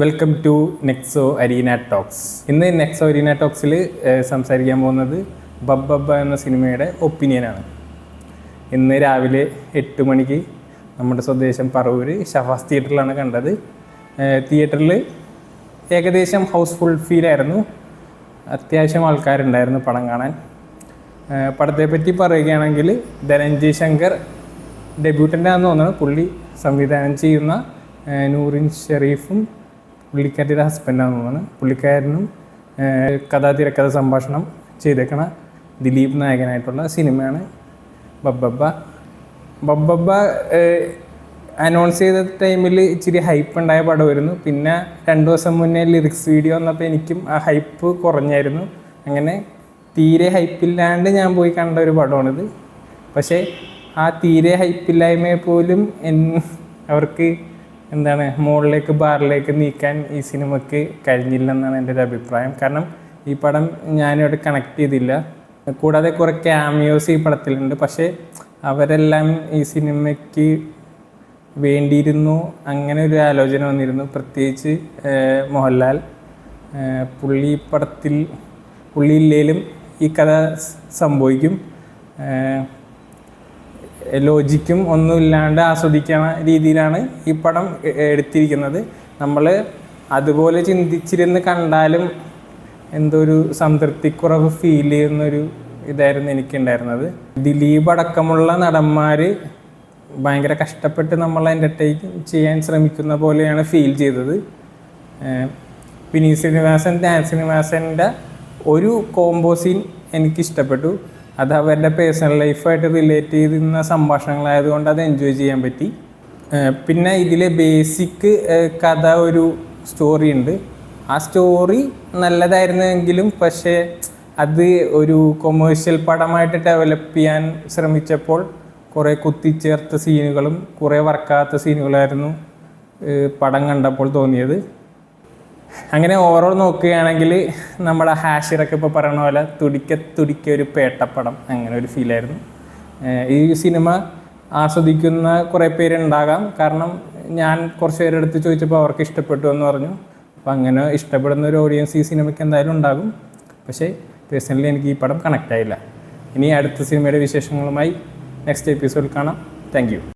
Welcome to Nexa Arena talks. ഇന്ന് Nexa arena ടോക്സിൽ സംസാരിക്കാൻ പോകുന്നത് ബബ്ബബ്ബ എന്ന സിനിമയുടെ ഒപ്പീനിയനാണ്. ഇന്ന് രാവിലെ 8 മണിക്ക് നമ്മുടെ സ്വദേശം പറവൂർ ഷഫാസ് തിയേറ്ററിലാണ് കണ്ടത്. തിയേറ്ററിൽ ഏകദേശം ഹൗസ്ഫുൾ ഫീലായിരുന്നു. അത്യാവശ്യം ആൾക്കാരുണ്ടായിരുന്നു പടം കാണാൻ. പടത്തെപ്പറ്റി പറയുകയാണെങ്കിൽ ധനഞ്ജയ് ശങ്കർ ഡെബ്യൂട്ടൻ്റാണെന്ന് തോന്നുന്നു. പുള്ളി സംവിധാനം ചെയ്യുന്ന നൂറിൻ ഷെരീഫും പുള്ളിക്കാരിയുടെ ഹസ്ബൻഡാണെന്ന് തോന്നുന്നു. പുള്ളിക്കാരനും തിരക്കഥ സംഭാഷണം ചെയ്തേക്കണ ദിലീപ് നായകനായിട്ടുള്ള സിനിമയാണ് ബബ്ബബ്ബ. ബബ്ബബ്ബ അനൗൺസ് ചെയ്ത ടൈമിൽ ഇച്ചിരി ഹൈപ്പ് ഉണ്ടായ പടമായിരുന്നു. പിന്നെ 2 ദിവസം മുന്നേ ലിറിക്സ് വീഡിയോ വന്നപ്പോൾ എനിക്കും ആ ഹൈപ്പ് കുറഞ്ഞായിരുന്നു. അങ്ങനെ തീരെ ഹൈപ്പില്ലാണ്ട് ഞാൻ പോയി കണ്ട ഒരു പടമാണിത്. പക്ഷേ ആ തീരെ ഹൈപ്പില്ലായ്മയെ പോലും അവർക്ക് മുകളിലേക്ക് ബാറിലേക്ക് നീക്കാൻ ഈ സിനിമയ്ക്ക് കഴിഞ്ഞില്ലെന്നാണ് എൻ്റെ ഒരു അഭിപ്രായം. കാരണം ഈ പടം ഞാനിവിടെ കണക്ട് ചെയ്തില്ല. കൂടാതെ കുറേ ക്യാമിയോസ് ഈ പടത്തിലുണ്ട്. പക്ഷേ അവരെല്ലാം ഈ സിനിമയ്ക്ക് വേണ്ടിയിരുന്നു അങ്ങനെ ഒരു ആലോചന വന്നിരുന്നു. പ്രത്യേകിച്ച് മോഹൻലാൽ. പുള്ളി ഇല്ലേലും ഈ കഥ സംഭവിക്കും. ലോജിക്കും ഒന്നുമില്ലാണ്ട് ആസ്വദിക്കുന്ന രീതിയിലാണ് ഈ പടം എടുത്തിരിക്കുന്നത്. നമ്മൾ അതുപോലെ ചിന്തിച്ചിരുന്ന് കണ്ടാലും എന്തോ ഒരു സംതൃപ്തിക്കുറവ് ഫീൽ ചെയ്യുന്നൊരു ഇതായിരുന്നു എനിക്കുണ്ടായിരുന്നത്. ദിലീപ് അടക്കമുള്ള നടന്മാർ ഭയങ്കര കഷ്ടപ്പെട്ട് നമ്മളെ എൻ്റർടൈൻ ചെയ്യാൻ ശ്രമിക്കുന്ന പോലെയാണ് ഫീൽ ചെയ്തത്. വിനീത് ശ്രീനിവാസൻ, ധ്യാൻ ശ്രീനിവാസൻ്റെ ഒരു കോംബോ സീൻ എനിക്കിഷ്ടപ്പെട്ടു. അത് അവരുടെ പേഴ്സണൽ ലൈഫായിട്ട് റിലേറ്റ് ചെയ്യുന്ന സംഭാഷണങ്ങളായതുകൊണ്ട് അത് എൻജോയ് ചെയ്യാൻ പറ്റി. പിന്നെ ഇതിലെ ബേസിക് കഥ ഒരു സ്റ്റോറി ഉണ്ട്. ആ സ്റ്റോറി നല്ലതായിരുന്നെങ്കിലും പക്ഷേ അത് ഒരു കൊമേഴ്ഷ്യൽ പടമായിട്ട് ഡെവലപ്പ് ചെയ്യാൻ ശ്രമിച്ചപ്പോൾ കുറേ കുത്തിച്ചേർത്ത സീനുകളും കുറേ വർക്കാത്ത സീനുകളായിരുന്നു പടം കണ്ടപ്പോൾ തോന്നിയത്. അങ്ങനെ ഓവറോൾ നോക്കുകയാണെങ്കിൽ നമ്മുടെ ഹാഷിറൊക്കെ ഇപ്പോൾ പറയണ പോലെ തുടിക്ക ഒരു പേട്ടപ്പടം, അങ്ങനെ ഒരു ഫീലായിരുന്നു. ഈ സിനിമ ആസ്വദിക്കുന്ന കുറേ പേരുണ്ടാകാം. കാരണം ഞാൻ കുറച്ച് പേരെടുത്ത് ചോദിച്ചപ്പോൾ അവർക്ക് ഇഷ്ടപ്പെട്ടു എന്ന് പറഞ്ഞു. അപ്പോൾ അങ്ങനെ ഇഷ്ടപ്പെടുന്ന ഒരു ഓഡിയൻസ് ഈ സിനിമയ്ക്ക് എന്തായാലും ഉണ്ടാകും. പക്ഷേ പേഴ്സണലി എനിക്ക് ഈ പടം കണക്റ്റ് ആയില്ല. ഇനി അടുത്ത സിനിമയുടെ വിശേഷങ്ങളുമായി നെക്സ്റ്റ് എപ്പിസോഡിൽ കാണാം. Thank you.